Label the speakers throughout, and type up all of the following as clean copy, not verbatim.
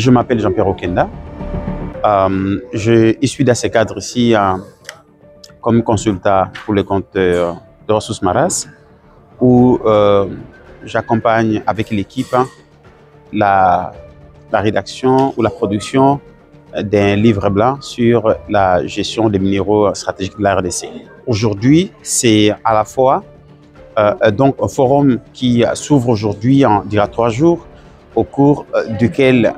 Speaker 1: Je m'appelle Jean-Pierre Okenda. Je suis dans ce cadre ici comme consultant pour le compte de Ressources Maras, où j'accompagne avec l'équipe la rédaction ou la production d'un livre blanc sur la gestion des minéraux stratégiques de la RDC. Aujourd'hui, c'est à la fois donc un forum qui s'ouvre aujourd'hui en 3 jours, au cours duquel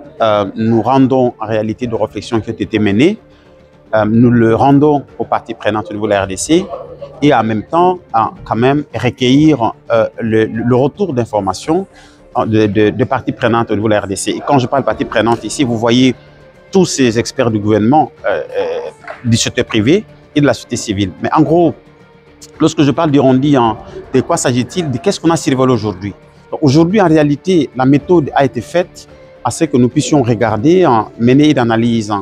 Speaker 1: nous rendons en réalité de réflexions qui ont été menées. Nous le rendons aux parties prenantes au niveau de la RDC et en même temps, quand même, recueillir le retour d'informations de parties prenantes au niveau de la RDC. Et quand je parle parties prenantes ici, vous voyez tous ces experts du gouvernement, du secteur privé et de la société civile. Mais en gros, lorsque je parle d'arrondi, de quoi s'agit-il? De qu'est-ce qu'on a survolé aujourd'hui? Aujourd'hui, en réalité, la méthode a été faite à ce que nous puissions regarder, mener une analyse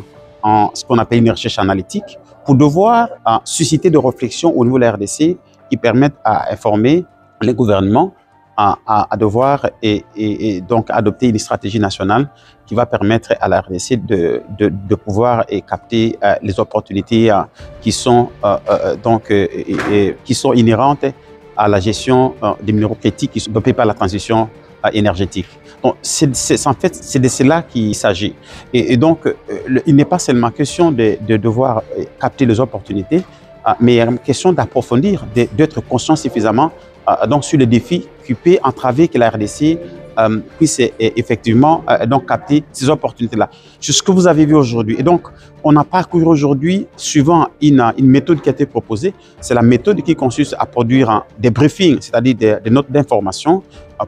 Speaker 1: en ce qu'on appelle une recherche analytique pour devoir susciter des réflexions au niveau de la RDC qui permettent à informer les gouvernements à devoir et donc adopter une stratégie nationale qui va permettre à la RDC de pouvoir capter les opportunités qui sont inhérentes à la gestion des minéraux critiques qui sont dopés par la transition énergétique. Donc, en fait, c'est de cela qu'il s'agit. Et donc, il n'est pas seulement question de devoir capter les opportunités, mais il y a une question d'approfondir, d'être conscient suffisamment donc sur les défis qui peuvent entraver que la RDC puisse effectivement donc capter ces opportunités-là. C'est ce que vous avez vu aujourd'hui. Et donc, on a parcouru aujourd'hui, suivant une méthode qui a été proposée, c'est la méthode qui consiste à produire des briefings, c'est-à-dire des notes d'information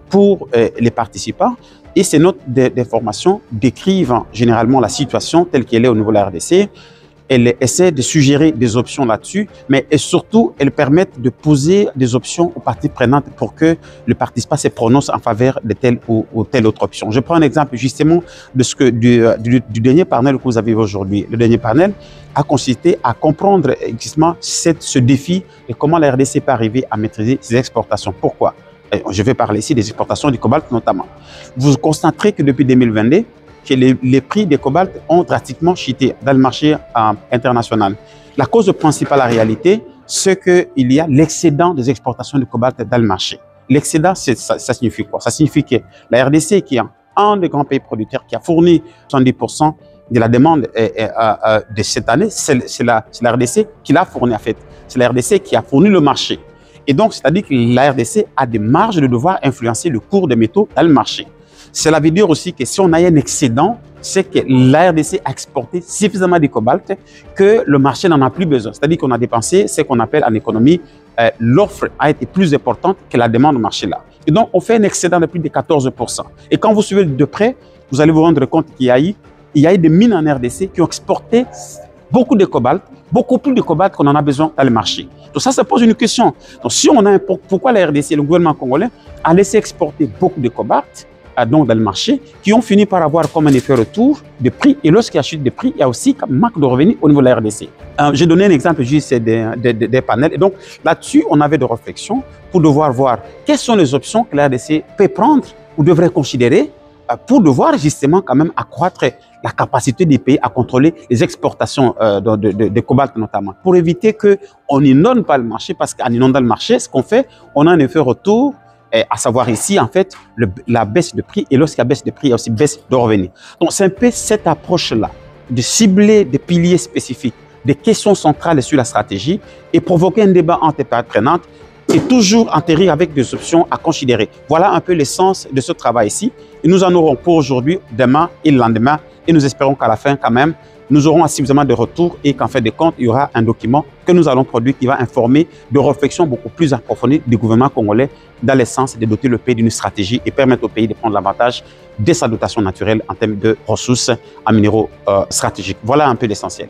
Speaker 1: pour les participants. Et ces notes d'information décrivent généralement la situation telle qu'elle est au niveau de la RDC. Elle essaie de suggérer des options là-dessus, mais surtout, elles permettent de poser des options aux parties prenantes pour que le participant se prononce en faveur de telle ou telle autre option. Je prends un exemple justement de du dernier panel que vous avez vu aujourd'hui. Le dernier panel a consisté à comprendre justement ce défi et comment la RDC peut arriver à maîtriser ses exportations. Pourquoi? Je vais parler ici des exportations du cobalt notamment. Vous constaterez que depuis 2022, que les prix des cobalt ont drastiquement chuté dans le marché international. La cause principale en réalité, c'est qu'il y a l'excédent des exportations de cobalt dans le marché. L'excédent, ça signifie quoi? Ça signifie que la RDC, qui est un des grands pays producteurs qui a fourni 70% de la demande de cette année, c'est la RDC qui l'a fourni en fait. C'est la RDC qui a fourni le marché. Et donc, c'est-à-dire que la RDC a des marges de devoir influencer le cours des métaux dans le marché. Cela veut dire aussi que si on a un excédent, c'est que la RDC a exporté suffisamment de cobalt que le marché n'en a plus besoin. C'est-à-dire qu'on a dépensé ce qu'on appelle en économie, l'offre a été plus importante que la demande au marché là. Et donc, on fait un excédent de plus de 14%. Et quand vous suivez de près, vous allez vous rendre compte qu'il y a eu des mines en RDC qui ont exporté beaucoup de cobalt, beaucoup plus de cobalt qu'on en a besoin dans le marché. Donc ça pose une question. Donc si on a pourquoi la RDC, le gouvernement congolais, a laissé exporter beaucoup de cobalt donc dans le marché, qui ont fini par avoir comme un effet retour de prix. Et lorsqu'il y a chute de prix, il y a aussi un manque de revenus au niveau de la RDC. J'ai donné un exemple juste des panels. Et donc là-dessus, on avait des réflexions pour devoir voir quelles sont les options que la RDC peut prendre ou devrait considérer pour devoir justement quand même accroître la capacité des pays à contrôler les exportations de cobalt notamment, pour éviter qu'on n'inonde pas le marché, parce qu'en inondant le marché, ce qu'on fait, on a un effet retour, à savoir ici, en fait, la baisse de prix. Et lorsqu'il y a baisse de prix, il y a aussi baisse de revenus. Donc, c'est un peu cette approche-là, de cibler des piliers spécifiques, des questions centrales sur la stratégie et provoquer un débat entre les parties prenantes et toujours atterrir avec des options à considérer. Voilà un peu l'essence de ce travail ici. Et nous en aurons pour aujourd'hui, demain et le lendemain. Et nous espérons qu'à la fin, quand même, nous aurons suffisamment de retours et qu'en fait de compte, il y aura un document que nous allons produire qui va informer de réflexions beaucoup plus approfondies du gouvernement congolais dans le sens de doter le pays d'une stratégie et permettre au pays de prendre l'avantage de sa dotation naturelle en termes de ressources en minéraux stratégiques. Voilà un peu l'essentiel.